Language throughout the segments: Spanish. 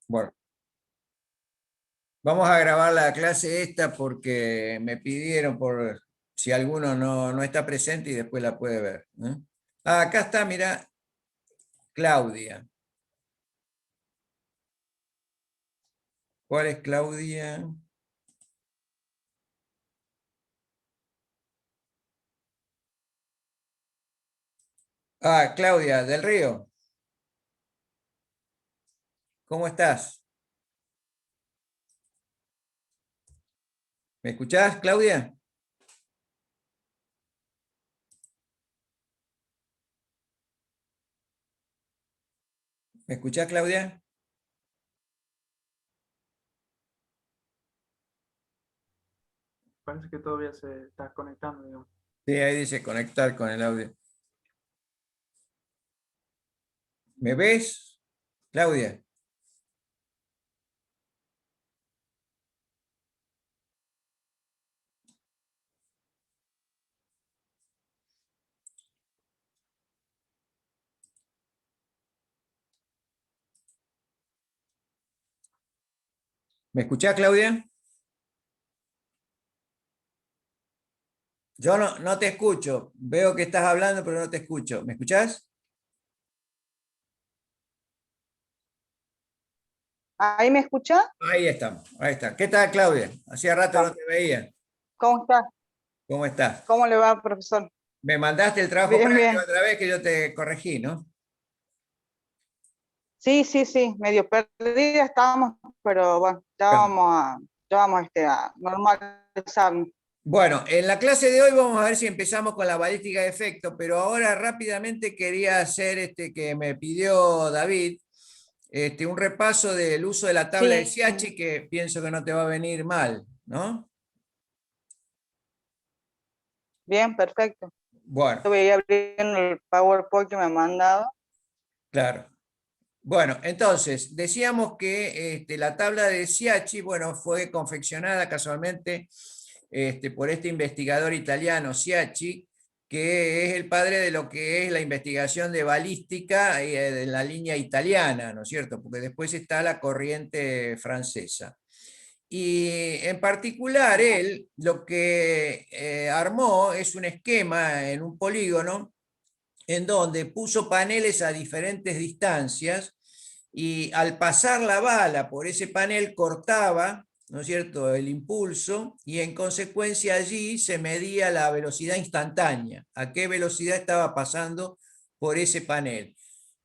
Bueno, vamos a grabar la clase esta porque me pidieron por si alguno no está presente y después la puede ver, ¿no? Ah, acá está, mira, Claudia. ¿Cuál es Claudia? Ah, Claudia del Río. ¿Cómo estás? ¿Me escuchás, Claudia? ¿Me escuchás, Claudia? Parece que todavía se está conectando, digamos. Sí, ahí dice conectar con el audio. ¿Me ves, Claudia? ¿Me escuchás, Claudia? Yo no te escucho. Veo que estás hablando, pero no te escucho. ¿Me escuchás? ¿Ahí me escucha? Ahí estamos, ahí está. ¿Qué tal, Claudia? Hacía rato no Ah, te veía. ¿cómo está? ¿Cómo estás? ¿Cómo le va, profesor? Me mandaste el trabajo Bien, práctico bien. otra vez que yo te corregí, ¿no? Sí, sí, sí, medio perdida estábamos, pero bueno, ya vamos a normalizarnos. Bueno, en la clase de hoy vamos a ver si empezamos con la balística de efecto, pero ahora rápidamente quería hacer que me pidió David, un repaso del uso de la tabla de Sí, Siachi que pienso que no te va a venir mal, ¿no? bien, perfecto. Bueno, Yo voy a abrir el PowerPoint que me ha mandado. claro. Bueno, entonces, decíamos que la tabla de Siachi, bueno, fue confeccionada casualmente por este investigador italiano, Siachi, que es el padre de lo que es la investigación de balística de la línea italiana, ¿no es cierto? Porque después está la corriente francesa. Y en particular, él lo que armó es un esquema en un polígono en donde puso paneles a diferentes distancias y al pasar la bala por ese panel cortaba, ¿no es cierto?, el impulso y en consecuencia allí se medía la velocidad instantánea, a qué velocidad estaba pasando por ese panel.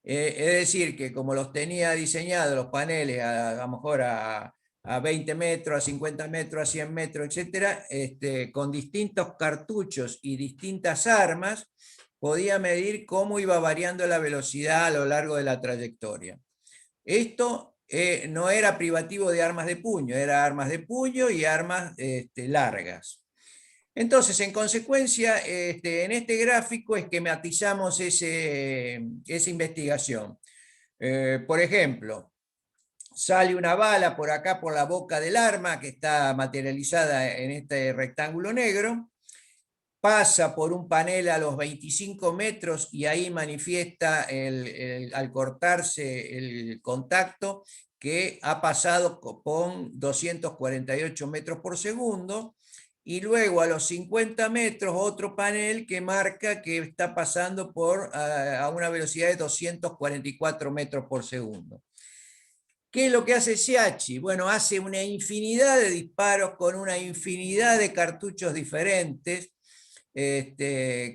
Es decir, que como los tenía diseñados los paneles a lo mejor a 20 metros, a 50 metros, a 100 metros, etcétera, con distintos cartuchos y distintas armas, podía medir cómo iba variando la velocidad a lo largo de la trayectoria. Esto no era privativo de armas de puño, era armas de puño y armas largas. Entonces, en consecuencia, en este gráfico esquematizamos esa investigación. Por ejemplo, sale una bala por acá por la boca del arma que está materializada en este rectángulo negro, pasa por un panel a los 25 metros y ahí manifiesta al cortarse el contacto que ha pasado con 248 metros por segundo, y luego a los 50 metros otro panel que marca que está pasando a una velocidad de 244 metros por segundo. ¿Qué es lo que hace Siachi? Bueno, hace una infinidad de disparos con una infinidad de cartuchos diferentes,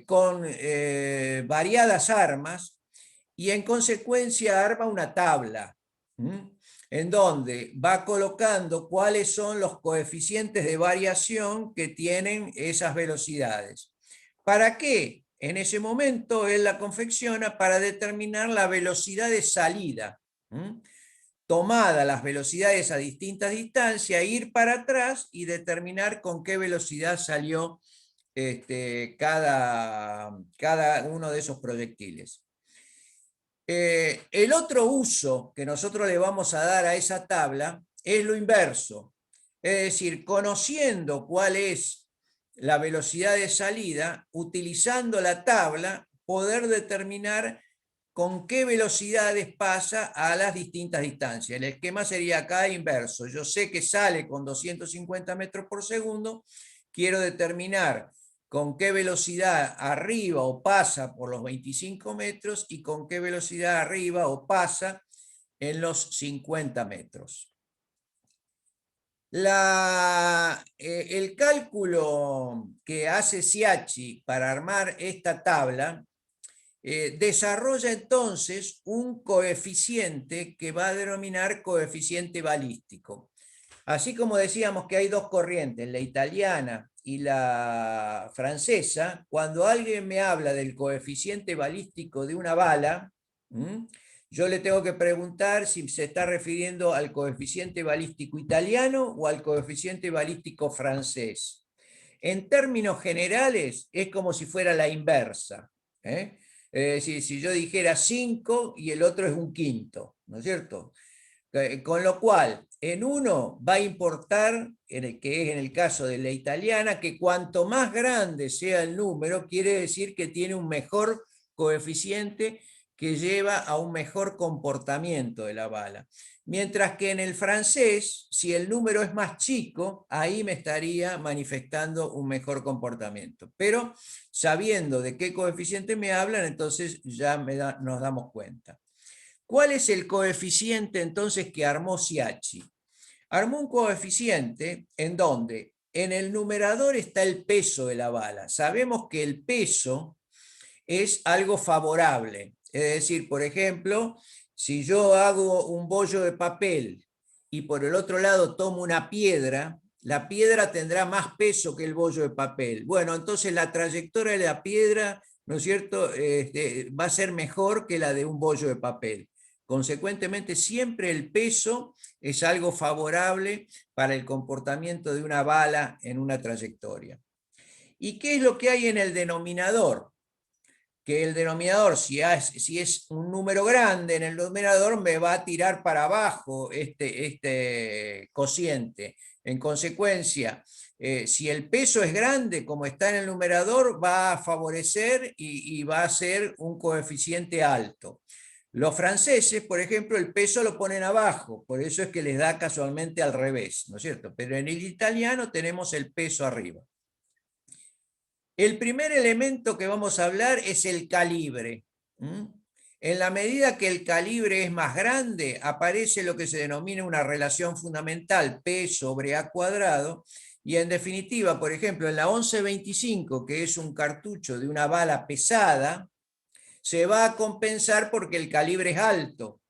con variadas armas, y en consecuencia arma una tabla, en donde va colocando cuáles son los coeficientes de variación que tienen esas velocidades. ¿Para qué? En ese momento él la confecciona para determinar la velocidad de salida. Tomada las velocidades a distintas distancias, ir para atrás y determinar con qué velocidad salió cada uno de esos proyectiles. El otro uso que nosotros le vamos a dar a esa tabla es lo inverso. Es decir, conociendo cuál es la velocidad de salida, utilizando la tabla, poder determinar con qué velocidades pasa a las distintas distancias. El esquema sería acá inverso. Yo sé que sale con 250 metros por segundo, quiero determinar con qué velocidad arriba o pasa por los 25 metros y con qué velocidad arriba o pasa en los 50 metros. El cálculo que hace Schiaci para armar esta tabla desarrolla entonces un coeficiente que va a denominar coeficiente balístico. Así como decíamos que hay dos corrientes, la italiana y la francesa, cuando alguien me habla del coeficiente balístico de una bala, yo le tengo que preguntar si se está refiriendo al coeficiente balístico italiano o al coeficiente balístico francés. En términos generales, es como si fuera la inversa. Es decir, si yo dijera 5 y el otro es un quinto, ¿no es cierto? Con lo cual, en uno va a importar, que es en el caso de la italiana, que cuanto más grande sea el número, quiere decir que tiene un mejor coeficiente que lleva a un mejor comportamiento de la bala. Mientras que en el francés, si el número es más chico, ahí me estaría manifestando un mejor comportamiento. Pero sabiendo de qué coeficiente me hablan, entonces ya nos damos cuenta. ¿Cuál es el coeficiente entonces que armó Schiaci? Armó un coeficiente en donde en el numerador está el peso de la bala. Sabemos que el peso es algo favorable. Es decir, por ejemplo, si yo hago un bollo de papel y por el otro lado tomo una piedra, la piedra tendrá más peso que el bollo de papel. Bueno, entonces la trayectoria de la piedra, ¿no es cierto?, va a ser mejor que la de un bollo de papel. Consecuentemente, siempre el peso es algo favorable para el comportamiento de una bala en una trayectoria. ¿Y qué es lo que hay en el denominador? Que el denominador, si es un número grande en el denominador, me va a tirar para abajo este cociente. En consecuencia, si el peso es grande, como está en el numerador, va a favorecer y va a ser un coeficiente alto. Los franceses, por ejemplo, el peso lo ponen abajo, por eso es que les da casualmente al revés, ¿no es cierto? Pero en el italiano tenemos el peso arriba. El primer elemento que vamos a hablar es el calibre. En la medida que el calibre es más grande, aparece lo que se denomina una relación fundamental, P sobre A cuadrado, y en definitiva, por ejemplo, en la 1125, que es un cartucho de una bala pesada, se va a compensar porque el calibre es alto.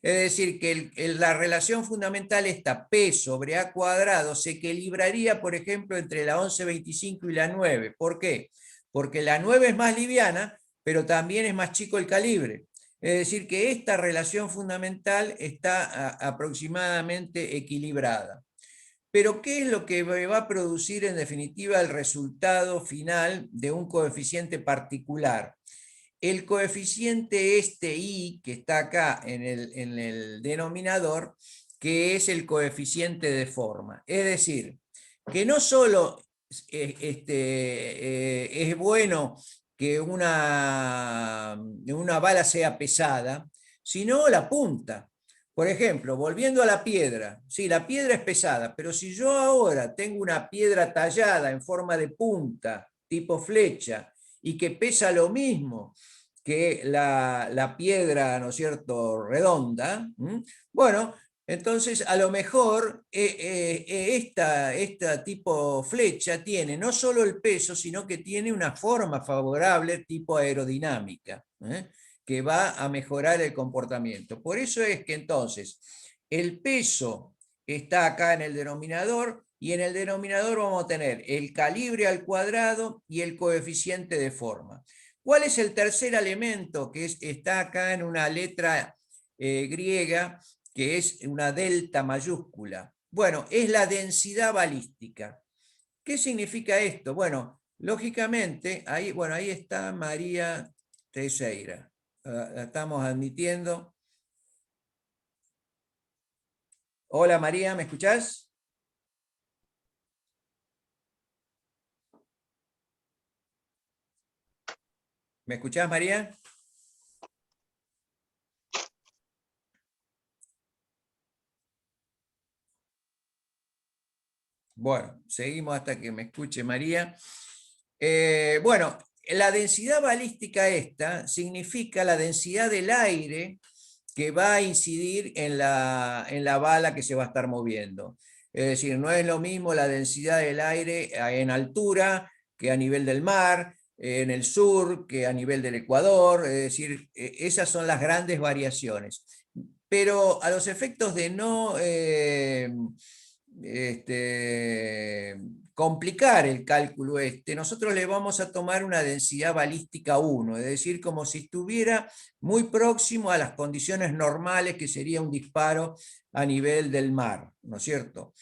Es decir, que la relación fundamental esta P sobre A cuadrado se equilibraría, por ejemplo, entre la 1125 y la 9. ¿Por qué? Porque la 9 es más liviana, pero también es más chico el calibre. Es decir, que esta relación fundamental está aproximadamente equilibrada. Pero ¿qué es lo que va a producir en definitiva el resultado final de un coeficiente particular? El coeficiente I, que está acá en el denominador, que es el coeficiente de forma. Es decir, que no solo es bueno que una bala sea pesada, sino la punta. Por ejemplo, volviendo a la piedra, sí, la piedra es pesada, pero si yo ahora tengo una piedra tallada en forma de punta, tipo flecha, y que pesa lo mismo que la piedra, ¿no es cierto?, redonda, bueno, entonces a lo mejor esta tipo flecha tiene no solo el peso, sino que tiene una forma favorable tipo aerodinámica, que va a mejorar el comportamiento. Por eso es que entonces el peso está acá en el denominador, y en el denominador vamos a tener el calibre al cuadrado y el coeficiente de forma. ¿Cuál es el tercer elemento que está acá en una letra griega, que es una delta mayúscula? Bueno, es la densidad balística. ¿Qué significa esto? Bueno, lógicamente, ahí está María Teixeira. La estamos admitiendo. Hola María, ¿me escuchás? ¿Me escuchás, María? Bueno, seguimos hasta que me escuche María. Bueno, la densidad balística esta significa la densidad del aire que va a incidir en la bala que se va a estar moviendo. Es decir, no es lo mismo la densidad del aire en altura que a nivel del mar, en el sur que a nivel del Ecuador, es decir, esas son las grandes variaciones. Pero a los efectos de no complicar el cálculo nosotros le vamos a tomar una densidad balística 1, es decir, como si estuviera muy próximo a las condiciones normales que sería un disparo a nivel del mar, ¿no es cierto?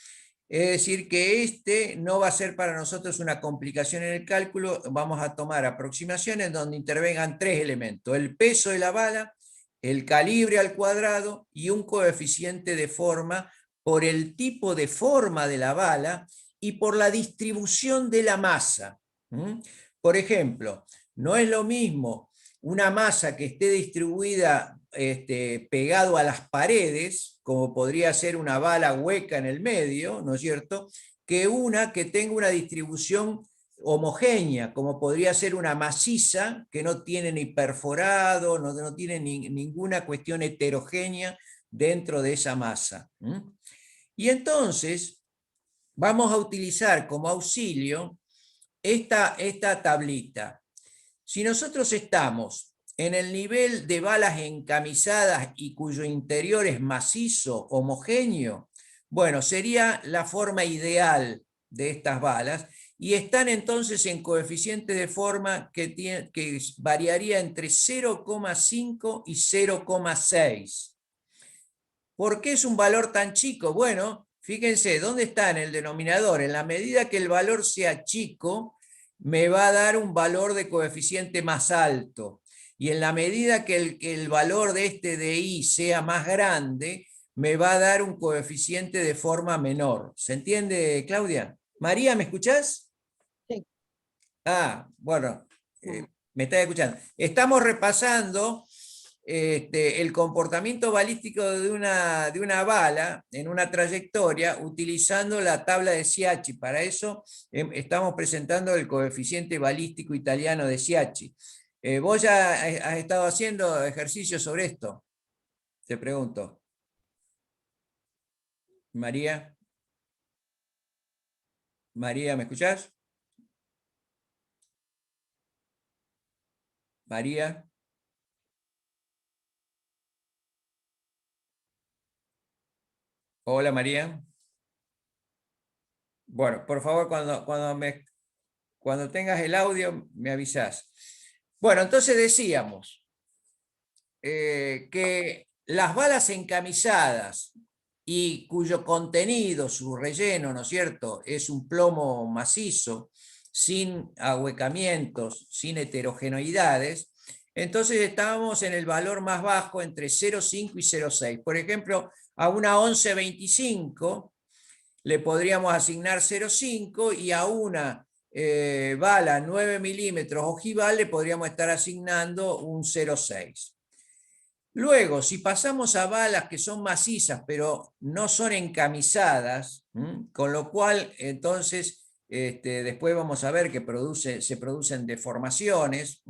Es decir, que no va a ser para nosotros una complicación en el cálculo, vamos a tomar aproximaciones donde intervengan tres elementos: el peso de la bala, el calibre al cuadrado y un coeficiente de forma por el tipo de forma de la bala y por la distribución de la masa. Por ejemplo, no es lo mismo una masa que esté distribuida pegado a las paredes, como podría ser una bala hueca en el medio, ¿no es cierto?, que una que tenga una distribución homogénea, como podría ser una maciza que no tiene ni perforado, no tiene ninguna cuestión heterogénea dentro de esa masa. Y entonces vamos a utilizar como auxilio esta tablita. Si nosotros estamos en el nivel de balas encamisadas y cuyo interior es macizo, homogéneo, bueno, sería la forma ideal de estas balas, y están entonces en coeficiente de forma que variaría entre 0,5 y 0,6. ¿Por qué es un valor tan chico? Bueno, fíjense, ¿dónde está en el denominador? En la medida que el valor sea chico, me va a dar un valor de coeficiente más alto. Y en la medida que el valor de de I sea más grande, me va a dar un coeficiente de forma menor. ¿Se entiende, Claudia? María, ¿me escuchás? Sí. Ah, bueno, me estás escuchando. Estamos repasando el comportamiento balístico de una bala en una trayectoria utilizando la tabla de Schiachi. Para eso estamos presentando el coeficiente balístico italiano de Schiachi. ¿Vos ya has estado haciendo ejercicios sobre esto? Te pregunto. María. María, ¿me escuchás? María. Hola, María. Bueno, por favor, cuando tengas el audio, me avisás. Bueno, entonces decíamos que las balas encamisadas y cuyo contenido, su relleno, ¿no es cierto?, es un plomo macizo, sin ahuecamientos, sin heterogeneidades, entonces estábamos en el valor más bajo entre 0,5 y 0,6. Por ejemplo, a una 1125 le podríamos asignar 0,5 y a una bala 9 milímetros ojival le podríamos estar asignando un 0,6. Luego, si pasamos a balas que son macizas pero no son encamisadas, con lo cual entonces después vamos a ver que se producen deformaciones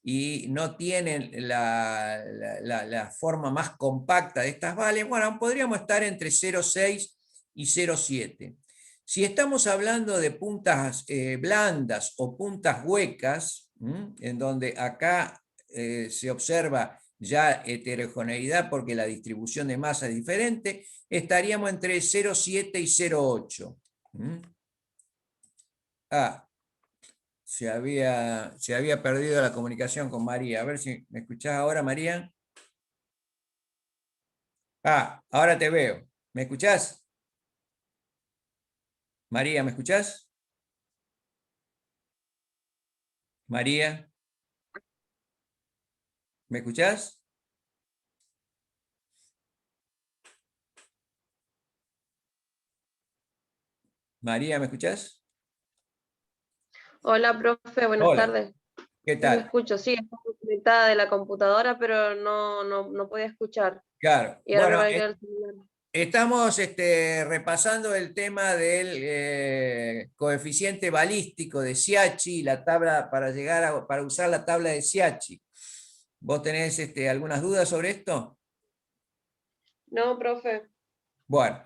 y no tienen la forma más compacta de estas balas, bueno, podríamos estar entre 0,6 y 0,7. Si estamos hablando de puntas blandas o puntas huecas, en donde acá se observa ya heterogeneidad porque la distribución de masa es diferente, estaríamos entre 0,7 y 0,8. Se había perdido la comunicación con María. A ver si me escuchás ahora, María. Ahora te veo. ¿Me escuchás? María, ¿me escuchás? María, ¿me escuchás? María, ¿me escuchás? Hola, profe, buenas Hola, tardes. ¿qué Sí, me tal? escucho, sí, estoy conectada de la computadora, pero no podía escuchar. Claro, Y ahora me bueno, va a quedar el celular. Estamos repasando el tema del coeficiente balístico de Schiachi, la tabla para para usar la tabla de Schiachi. ¿Vos tenés algunas dudas sobre esto? No, profe. Bueno,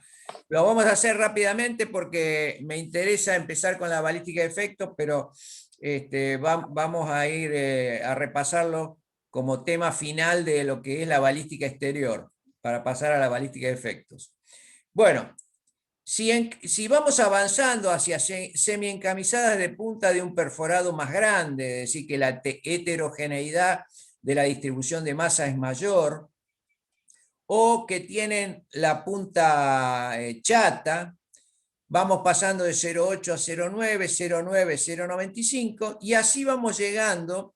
lo vamos a hacer rápidamente porque me interesa empezar con la balística de efectos, pero vamos a ir a repasarlo como tema final de lo que es la balística exterior, para pasar a la balística de efectos. Bueno, si vamos avanzando hacia semi-encamisadas de punta de un perforado más grande, es decir, que la heterogeneidad de la distribución de masa es mayor, o que tienen la punta chata, vamos pasando de 0,8 a 0,9, 0,9, 0,95, y así vamos llegando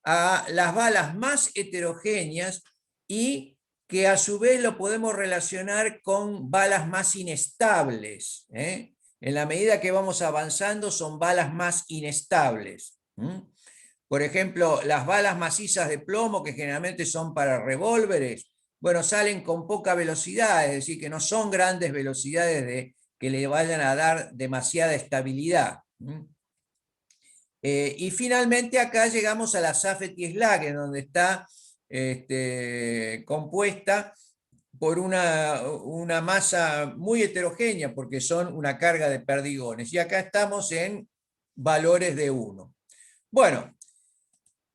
a las balas más heterogéneas y que a su vez lo podemos relacionar con balas más inestables. En la medida que vamos avanzando son balas más inestables. Por ejemplo, las balas macizas de plomo, que generalmente son para revólveres, bueno, salen con poca velocidad, es decir, que no son grandes velocidades de que le vayan a dar demasiada estabilidad. Y finalmente acá llegamos a la Safety-Slack, donde está compuesta por una masa muy heterogénea, porque son una carga de perdigones. Y acá estamos en valores de 1. Bueno,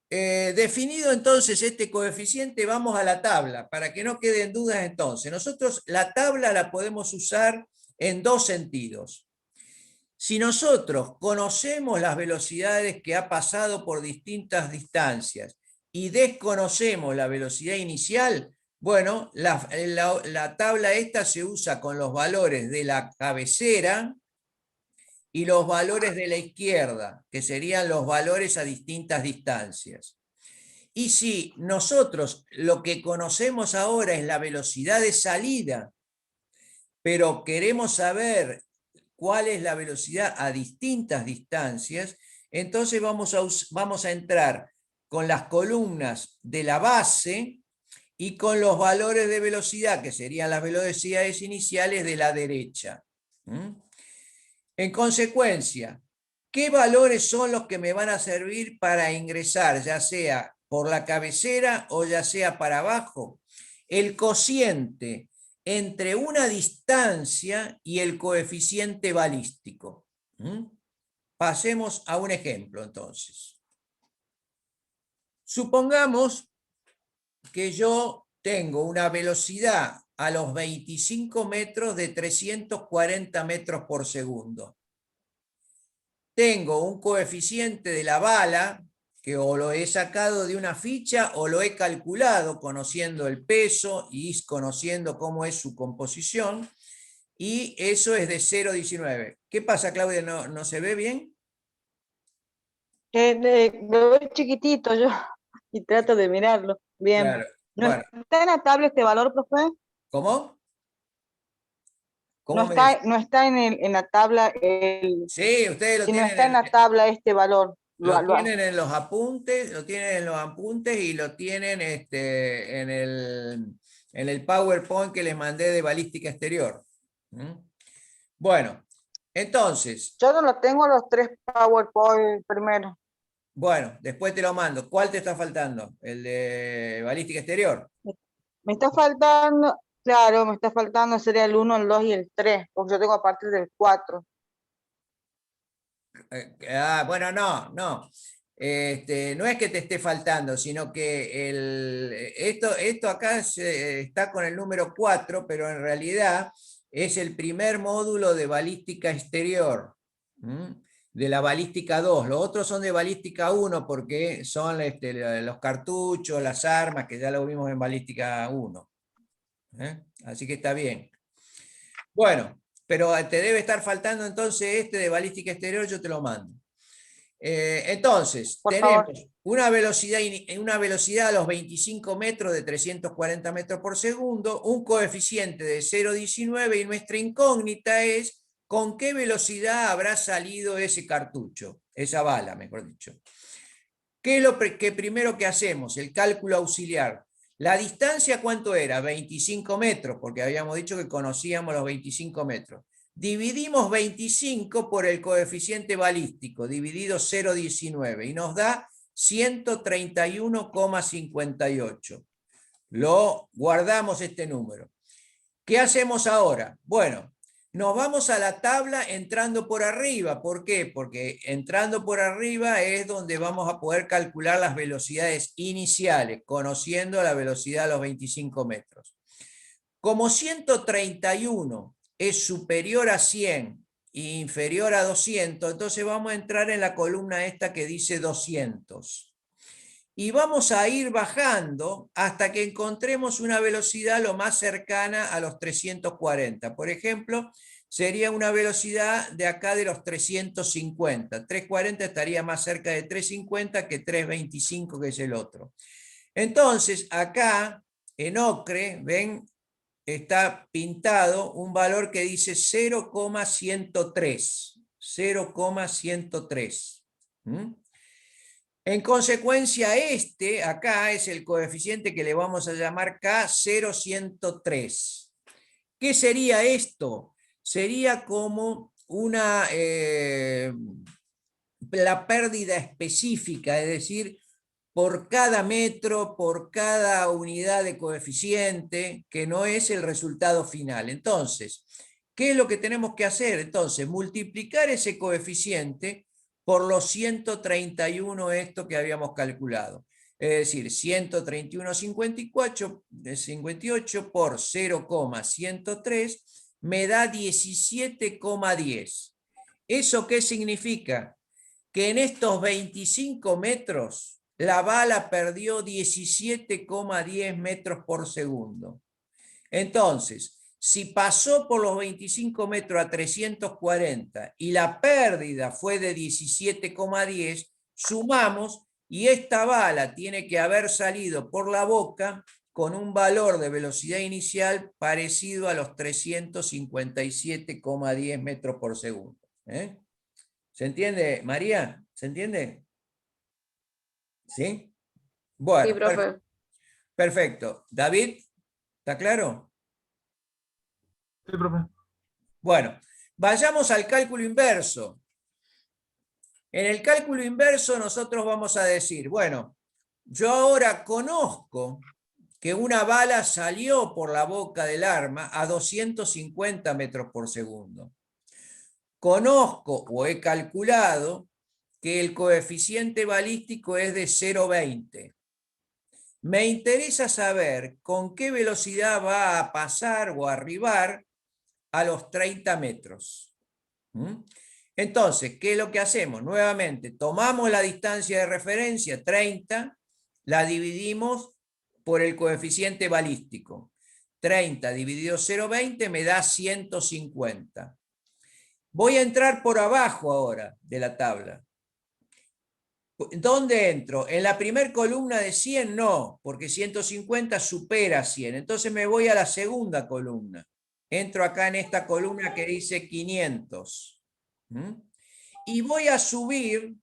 definido entonces este coeficiente, vamos a la tabla, para que no queden dudas entonces. Nosotros la tabla la podemos usar en dos sentidos. Si nosotros conocemos las velocidades que ha pasado por distintas distancias y desconocemos la velocidad inicial, bueno, la tabla esta se usa con los valores de la cabecera y los valores de la izquierda, que serían los valores a distintas distancias. Y si nosotros lo que conocemos ahora es la velocidad de salida, pero queremos saber cuál es la velocidad a distintas distancias, entonces vamos a entrar con las columnas de la base y con los valores de velocidad, que serían las velocidades iniciales de la derecha. En consecuencia, ¿qué valores son los que me van a servir para ingresar, ya sea por la cabecera o ya sea para abajo? El cociente entre una distancia y el coeficiente balístico. Pasemos a un ejemplo entonces. Supongamos que yo tengo una velocidad a los 25 metros de 340 metros por segundo. Tengo un coeficiente de la bala que o lo he sacado de una ficha o lo he calculado conociendo el peso y conociendo cómo es su composición, y eso es de 0,19. ¿Qué pasa, Claudia? ¿No se ve bien? Lo veo chiquitito yo y trato de mirarlo. Bien. Claro. ¿No Bueno, está en la tabla este valor, profe? ¿cómo? No me está, dice? no está en la tabla, Sí, ustedes si no está en la tabla este valor. lo tienen en los apuntes, y lo tienen en el PowerPoint que les mandé de balística exterior. Bueno, entonces, Yo no lo tengo los 3 PowerPoint primero. bueno, después te lo mando. ¿Cuál te está faltando? ¿El de balística exterior? Me está faltando, claro, me está faltando, sería el 1, el 2 y el 3, porque yo tengo a partir del 4. Bueno, no. No es que te esté faltando, sino que esto acá está con el número 4, pero en realidad es el primer módulo de balística exterior, de la balística 2. Los otros son de balística 1 porque son los cartuchos, las armas, que ya lo vimos en balística 1. Así que está bien. Bueno, pero te debe estar faltando entonces este de balística exterior, yo te lo mando. Entonces, Por tenemos favor. una velocidad a los 25 metros de 340 metros por segundo, un coeficiente de 0,19, y nuestra incógnita es con qué velocidad habrá salido ese cartucho, esa bala, mejor dicho. ¿Qué es lo que primero que hacemos? El cálculo auxiliar. La distancia, ¿cuánto era? 25 metros, porque habíamos dicho que conocíamos los 25 metros. Dividimos 25 por el coeficiente balístico, dividido 0,19, y nos da 131,58. Lo guardamos este número. ¿Qué hacemos ahora? Bueno, nos vamos a la tabla entrando por arriba. ¿Por qué? Porque entrando por arriba es donde vamos a poder calcular las velocidades iniciales, conociendo la velocidad a los 25 metros. Como 131 es superior a 100 e inferior a 200, entonces vamos a entrar en la columna esta que dice 200. Y vamos a ir bajando hasta que encontremos una velocidad lo más cercana a los 340. Por ejemplo, sería una velocidad de acá de los 350. 340 estaría más cerca de 350 que 325, que es el otro. Entonces, acá en ocre, ven, está pintado un valor que dice 0,103. 0,103. En consecuencia, este acá es el coeficiente que le vamos a llamar K 0,103. ¿Qué sería esto? Sería como una, la pérdida específica, es decir, por cada metro, por cada unidad de coeficiente, que no es el resultado final. Entonces, ¿qué es lo que tenemos que hacer? Entonces, multiplicar ese coeficiente por los 131 esto que habíamos calculado. Es decir, 131,58 por 0,103 me da 17,10. ¿Eso qué significa? Que en estos 25 metros la bala perdió 17,10 metros por segundo. Entonces, si pasó por los 25 metros a 340 y la pérdida fue de 17,10, sumamos y esta bala tiene que haber salido por la boca con un valor de velocidad inicial parecido a los 357,10 metros por segundo. ¿Se entiende, María? ¿Se entiende? ¿Sí? Bueno, Sí, profe. perfecto. David, ¿está claro? Sí, profe. Bueno, vayamos al cálculo inverso. En el cálculo inverso nosotros vamos a decir, bueno, yo ahora conozco que una bala salió por la boca del arma a 250 metros por segundo. Conozco o he calculado que el coeficiente balístico es de 0,20. Me interesa saber con qué velocidad va a pasar o arribar a los 30 metros. Entonces, ¿qué es lo que hacemos? Nuevamente, tomamos la distancia de referencia, 30, la dividimos por el coeficiente balístico. 30 dividido 0,20 me da 150. Voy a entrar por abajo ahora de la tabla. ¿Dónde entro? ¿En la primera columna de 100? No, porque 150 supera 100. Entonces me voy a la segunda columna. Entro acá en esta columna que dice 500. Y voy a subir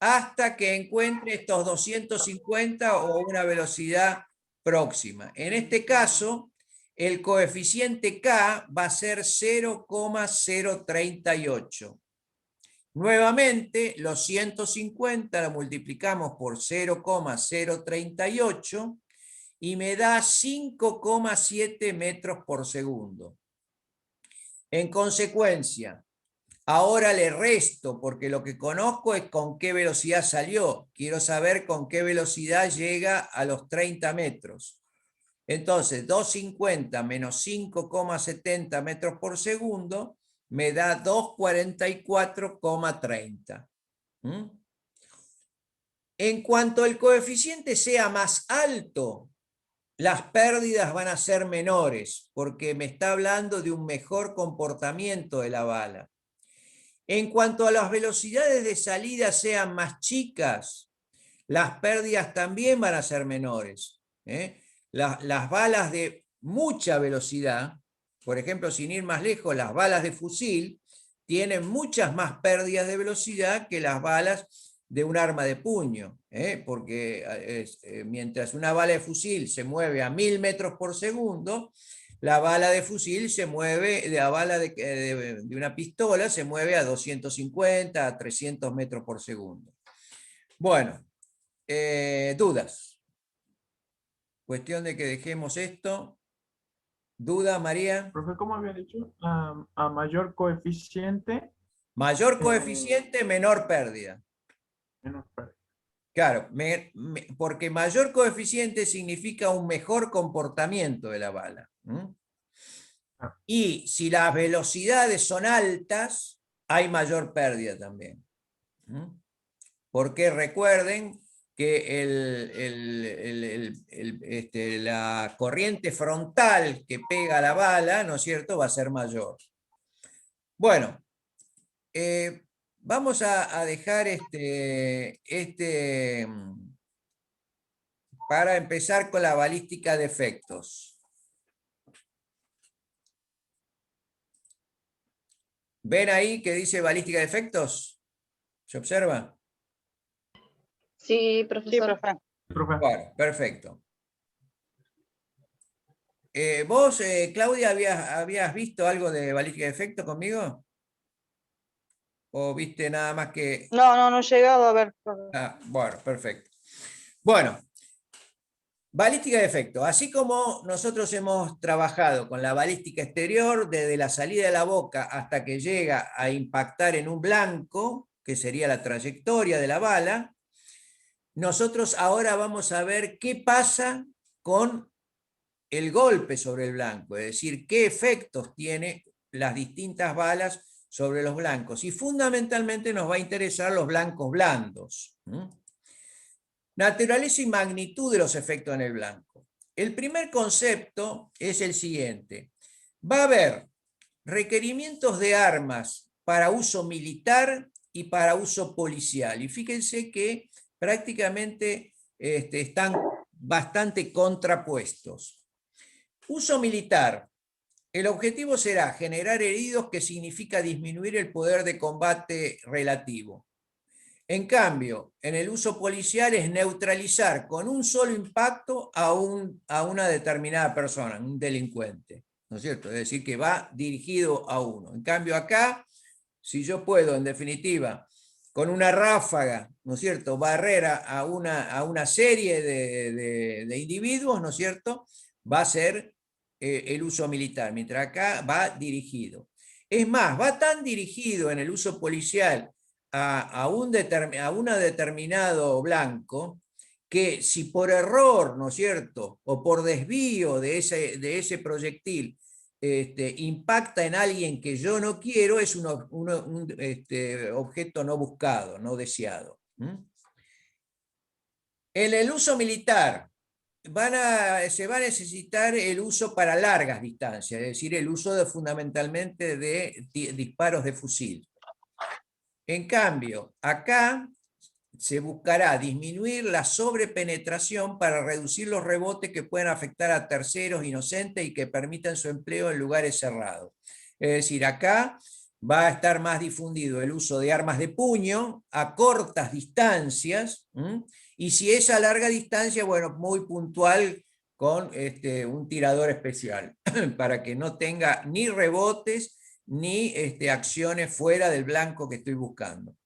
hasta que encuentre estos 250 o una velocidad próxima. En este caso, el coeficiente K va a ser 0,038. Nuevamente, los 150 lo multiplicamos por 0,038 y me da 5,7 metros por segundo. En consecuencia, ahora le resto, porque lo que conozco es con qué velocidad salió. Quiero saber con qué velocidad llega a los 30 metros. Entonces, 250 menos 5,70 metros por segundo me da 244,30. En cuanto el coeficiente sea más alto, las pérdidas van a ser menores, porque me está hablando de un mejor comportamiento de la bala. En cuanto a las velocidades de salida sean más chicas, las pérdidas también van a ser menores. Las balas de mucha velocidad, por ejemplo, sin ir más lejos, las balas de fusil tienen muchas más pérdidas de velocidad que las balas de un arma de puño, porque mientras una bala de fusil se mueve a 1000 metros por segundo, la bala de fusil se mueve, la bala de una pistola se mueve a 250, a 300 metros por segundo. Bueno, dudas. Cuestión de que dejemos esto. ¿Duda, María? Profe, ¿cómo había dicho? A mayor coeficiente, Mayor coeficiente, menor pérdida. menos pérdida. Claro, porque mayor coeficiente significa un mejor comportamiento de la bala. Ah. Y si las velocidades son altas, hay mayor pérdida también. Porque recuerden que la corriente frontal que pega la bala, ¿no es cierto?, va a ser mayor. Bueno, vamos a dejar para empezar con la balística de efectos. ¿Ven ahí que dice balística de efectos? ¿Se observa? Sí, Sí, profesor. profe. Profe, Bueno, perfecto. ¿Vos, Claudia, habías visto algo de balística de efectos conmigo? ¿O viste nada más que...? No he llegado a ver, profe. Ah, bueno, perfecto. Bueno, balística de efectos. Así como nosotros hemos trabajado con la balística exterior, desde la salida de la boca hasta que llega a impactar en un blanco, que sería la trayectoria de la bala, nosotros ahora vamos a ver qué pasa con el golpe sobre el blanco, es decir, qué efectos tiene las distintas balas sobre los blancos. Y fundamentalmente nos va a interesar los blancos blandos. Naturaleza y magnitud de los efectos en el blanco. El primer concepto es el siguiente. Va a haber requerimientos de armas para uso militar y para uso policial. Y fíjense que prácticamente están bastante contrapuestos. Uso militar. El objetivo será generar heridos, que significa disminuir el poder de combate relativo. En cambio, en el uso policial es neutralizar con un solo impacto a una determinada persona, un delincuente, ¿no es cierto? Es decir, que va dirigido a uno. En cambio acá, si yo puedo, en definitiva, con una ráfaga, ¿no es cierto?, barrer a una serie de individuos, ¿no es cierto?, va a ser el uso militar, mientras acá va dirigido. Es más, va tan dirigido en el uso policial a un determinado blanco, que si por error, ¿no es cierto?, o por desvío de ese proyectil, impacta en alguien que yo no quiero, es un objeto no buscado, no deseado. En el uso militar se va a necesitar el uso para largas distancias, es decir, el uso fundamentalmente de disparos de fusil. En cambio, acá se buscará disminuir la sobrepenetración para reducir los rebotes que pueden afectar a terceros inocentes y que permitan su empleo en lugares cerrados. Es decir, acá va a estar más difundido el uso de armas de puño a cortas distancias, y si es a larga distancia, bueno, muy puntual con un tirador especial, para que no tenga ni rebotes ni acciones fuera del blanco que estoy buscando.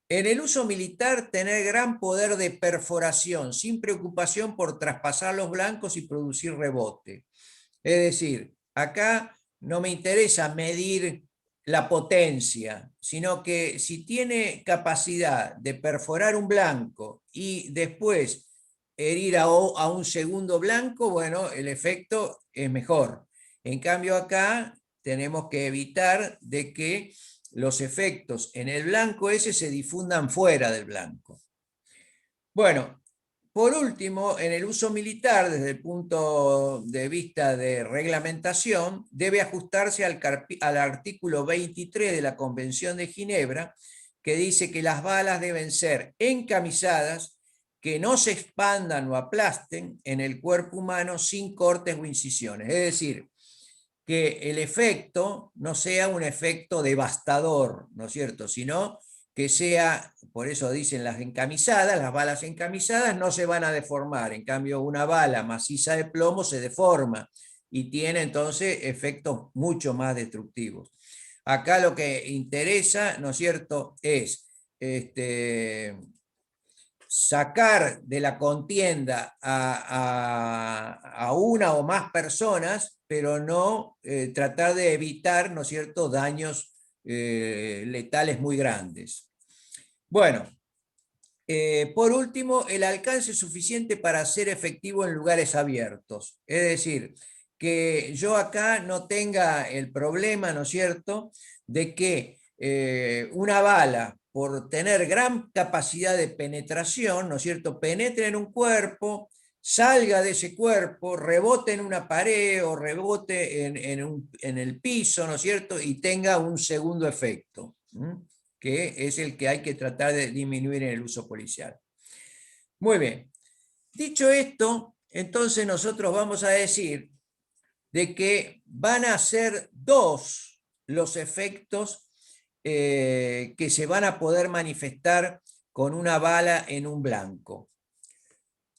En el uso militar, tener gran poder de perforación, sin preocupación por traspasar los blancos y producir rebote. Es decir, acá no me interesa medir la potencia, sino que si tiene capacidad de perforar un blanco y después herir a un segundo blanco, bueno, el efecto es mejor. En cambio acá tenemos que evitar de que los efectos en el blanco ese se difundan fuera del blanco. Bueno, por último, en el uso militar, desde el punto de vista de reglamentación, debe ajustarse al artículo 23 de la Convención de Ginebra, que dice que las balas deben ser encamisadas, que no se expandan o aplasten en el cuerpo humano sin cortes o incisiones. Es decir, que el efecto no sea un efecto devastador, ¿no es cierto?, sino que sea, por eso dicen las encamisadas, las balas encamisadas no se van a deformar, en cambio una bala maciza de plomo se deforma y tiene entonces efectos mucho más destructivos. Acá lo que interesa, ¿no es cierto?, es sacar de la contienda a una o más personas, pero no tratar de evitar, ¿no es cierto?, daños letales muy grandes. Bueno, por último, el alcance suficiente para ser efectivo en lugares abiertos. Es decir, que yo acá no tenga el problema, ¿no es cierto?, de que una bala, por tener gran capacidad de penetración, ¿no es cierto?, penetre en un cuerpo, salga de ese cuerpo, rebote en una pared o rebote en el piso, ¿no es cierto?, y tenga un segundo efecto, que es el que hay que tratar de disminuir en el uso policial. Muy bien. Dicho esto, entonces nosotros vamos a decir de que van a ser dos los efectos que se van a poder manifestar con una bala en un blanco.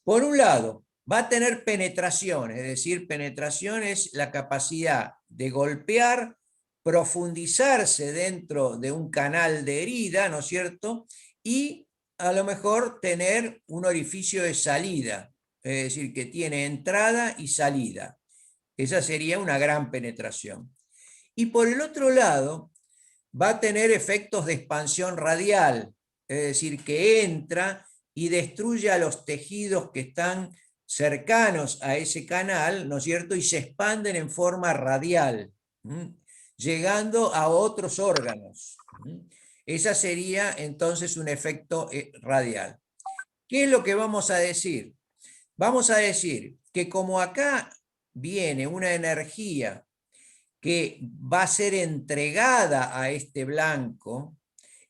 Por un lado, va a tener penetración, es decir, penetración es la capacidad de golpear, profundizarse dentro de un canal de herida, ¿no es cierto? Y a lo mejor tener un orificio de salida, es decir, que tiene entrada y salida. Esa sería una gran penetración. Y por el otro lado, va a tener efectos de expansión radial, es decir, que entra y destruye a los tejidos que están cercanos a ese canal, ¿no es cierto? Y se expanden en forma radial, llegando a otros órganos. Esa sería entonces un efecto radial. ¿Qué es lo que vamos a decir? Vamos a decir que como acá viene una energía que va a ser entregada a este blanco,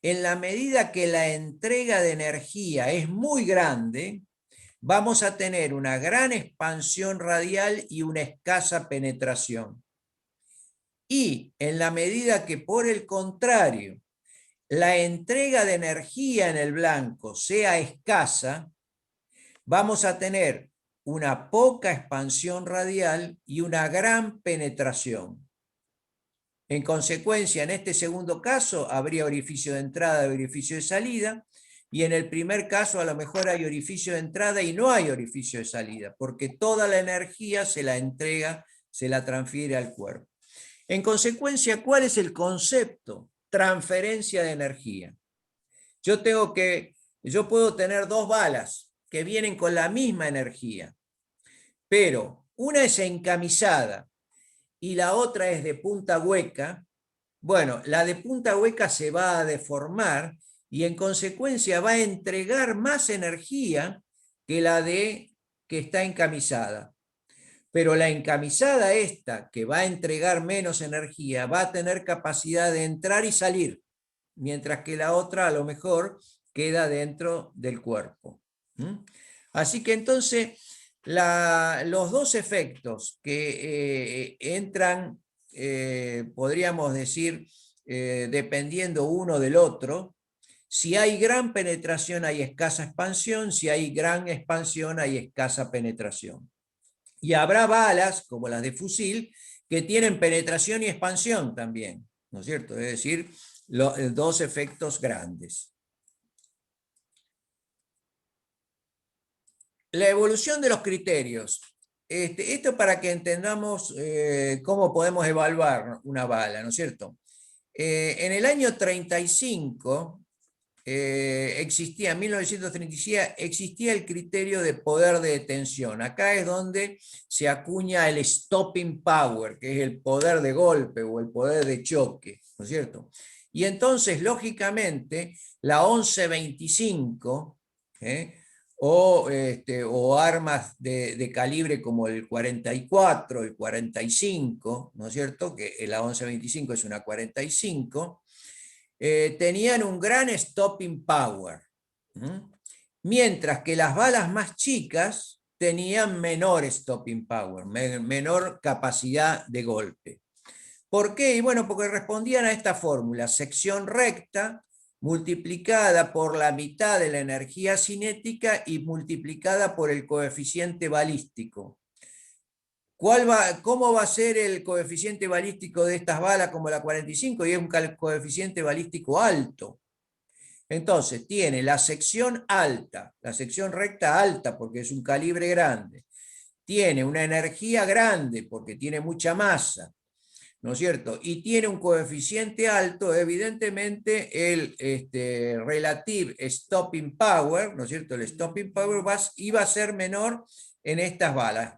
en la medida que la entrega de energía es muy grande, vamos a tener una gran expansión radial y una escasa penetración. Y en la medida que, por el contrario, la entrega de energía en el blanco sea escasa, vamos a tener una poca expansión radial y una gran penetración. En consecuencia, en este segundo caso habría orificio de entrada y orificio de salida, y en el primer caso a lo mejor hay orificio de entrada y no hay orificio de salida, porque toda la energía se la entrega, se la transfiere al cuerpo. En consecuencia, ¿cuál es el concepto? Transferencia de energía. Yo puedo tener dos balas que vienen con la misma energía, pero una es encamisada y la otra es de punta hueca. Bueno, la de punta hueca se va a deformar y en consecuencia va a entregar más energía que la de que está encamisada. Pero la encamisada esta, que va a entregar menos energía, va a tener capacidad de entrar y salir, mientras que la otra a lo mejor queda dentro del cuerpo. Así que entonces los dos efectos que entran, podríamos decir, dependiendo uno del otro, si hay gran penetración hay escasa expansión, si hay gran expansión hay escasa penetración. Y habrá balas, como las de fusil, que tienen penetración y expansión también, ¿no es cierto? Es decir, dos efectos grandes. La evolución de los criterios. Esto para que entendamos cómo podemos evaluar una bala, ¿no es cierto? En el año 35, existía, en 1936, existía el criterio de poder de detención. Acá es donde se acuña el stopping power, que es el poder de golpe o el poder de choque, ¿no es cierto? Y entonces, lógicamente, la 1125, o armas de calibre como el 44, el 45, ¿no es cierto? Que la 1125 es una 45, tenían un gran stopping power, mientras que las balas más chicas tenían menor stopping power, menor capacidad de golpe. ¿Por qué? Y bueno, porque respondían a esta fórmula, sección recta multiplicada por la mitad de la energía cinética y multiplicada por el coeficiente balístico. ¿Cómo va a ser el coeficiente balístico de estas balas como la 45? Y es un coeficiente balístico alto. Entonces, tiene la sección alta, la sección recta alta, porque es un calibre grande. Tiene una energía grande, porque tiene mucha masa, ¿no es cierto? Y tiene un coeficiente alto, evidentemente el relative stopping power, ¿no es cierto? El stopping power iba a ser menor en estas balas.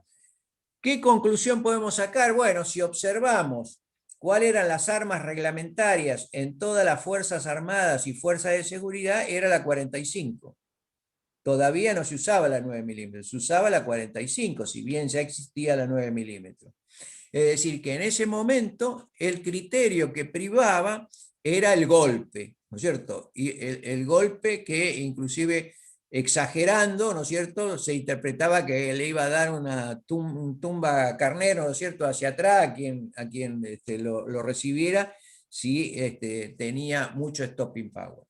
¿Qué conclusión podemos sacar? Bueno, si observamos cuáles eran las armas reglamentarias en todas las Fuerzas Armadas y Fuerzas de Seguridad, era la 45. Todavía no se usaba la 9 milímetros, se usaba la 45, si bien ya existía la 9 milímetros. Es decir, que en ese momento el criterio que privaba era el golpe, ¿no es cierto? Y el golpe que inclusive exagerando, ¿no es cierto?, se interpretaba que le iba a dar una tumba carnero, ¿no es cierto?, hacia atrás a quien lo recibiera si tenía mucho stopping power.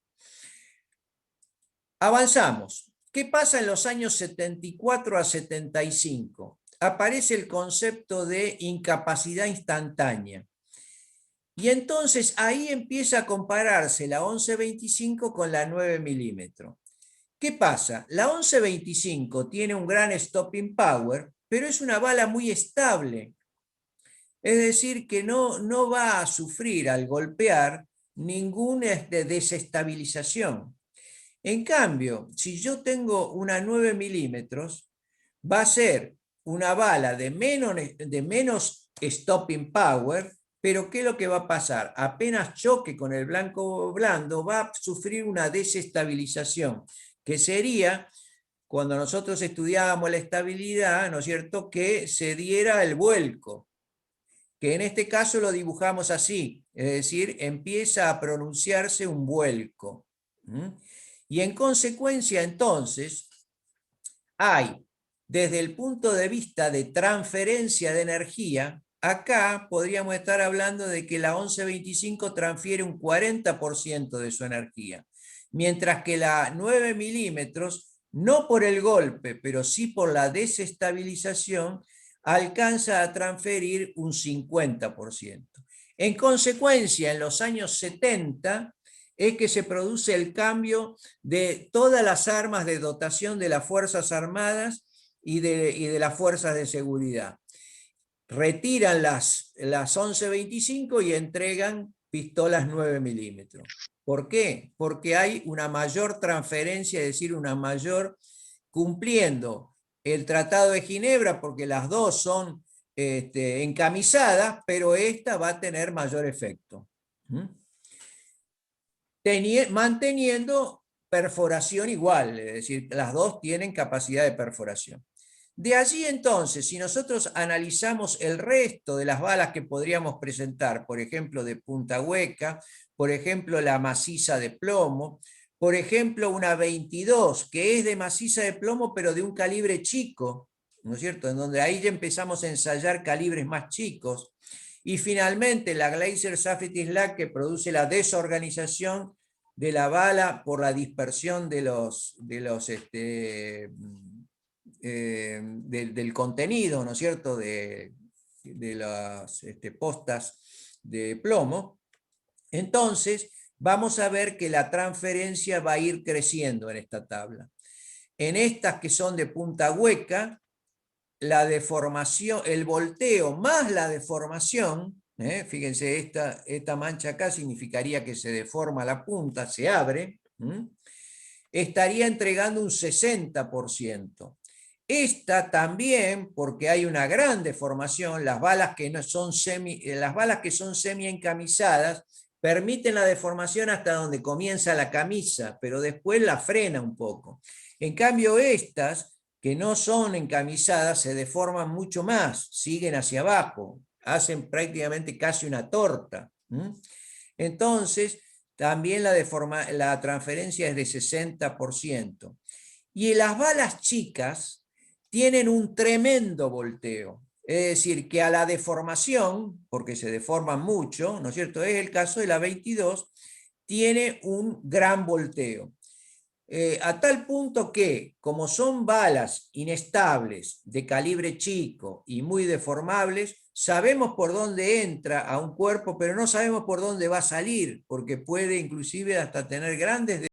Avanzamos. ¿Qué pasa en los años 74 a 75? Aparece el concepto de incapacidad instantánea. Y entonces ahí empieza a compararse la 1125 con la 9 milímetros. ¿Qué pasa? La 1125 tiene un gran stopping power, pero es una bala muy estable. Es decir, que no va a sufrir al golpear ninguna desestabilización. En cambio, si yo tengo una 9 milímetros, va a ser una bala de menos stopping power, pero ¿qué es lo que va a pasar? Apenas choque con el blanco blando, va a sufrir una desestabilización, que sería, cuando nosotros estudiábamos la estabilidad, ¿no es cierto?, que se diera el vuelco, que en este caso lo dibujamos así, es decir, empieza a pronunciarse un vuelco. Y en consecuencia, entonces, hay, desde el punto de vista de transferencia de energía, acá podríamos estar hablando de que la 1125 transfiere un 40% de su energía, mientras que la 9 milímetros, no por el golpe, pero sí por la desestabilización, alcanza a transferir un 50%. En consecuencia, en los años 70, es que se produce el cambio de todas las armas de dotación de las Fuerzas Armadas y de las Fuerzas de Seguridad. Retiran las 1125 y entregan pistolas 9 milímetros. ¿Por qué? Porque hay una mayor transferencia, es decir, una mayor cumpliendo el Tratado de Ginebra, porque las dos son encamisadas, pero esta va a tener mayor efecto. Manteniendo perforación igual, es decir, las dos tienen capacidad de perforación. De allí entonces, si nosotros analizamos el resto de las balas que podríamos presentar, por ejemplo, de punta hueca, por ejemplo, la maciza de plomo, por ejemplo, una 22, que es de maciza de plomo, pero de un calibre chico, ¿no es cierto?, en donde ahí ya empezamos a ensayar calibres más chicos. Y finalmente la Glaser Safety Slag, que produce la desorganización de la bala por la dispersión del contenido, ¿no es cierto?, de las postas de plomo. Entonces, vamos a ver que la transferencia va a ir creciendo en esta tabla. En estas que son de punta hueca, la deformación, el volteo más la deformación, fíjense, esta mancha acá significaría que se deforma la punta, se abre, estaría entregando un 60%. Esta también, porque hay una gran deformación, las balas que son semi encamisadas permiten la deformación hasta donde comienza la camisa, pero después la frena un poco. En cambio, estas que no son encamisadas se deforman mucho más, siguen hacia abajo, hacen prácticamente casi una torta. Entonces, también la transferencia es de 60%. Y las balas chicas tienen un tremendo volteo. Es decir, que a la deformación, porque se deforman mucho, ¿no es cierto? Es el caso de la 22, tiene un gran volteo. A tal punto que, como son balas inestables, de calibre chico y muy deformables, sabemos por dónde entra a un cuerpo, pero no sabemos por dónde va a salir, porque puede inclusive hasta tener grandes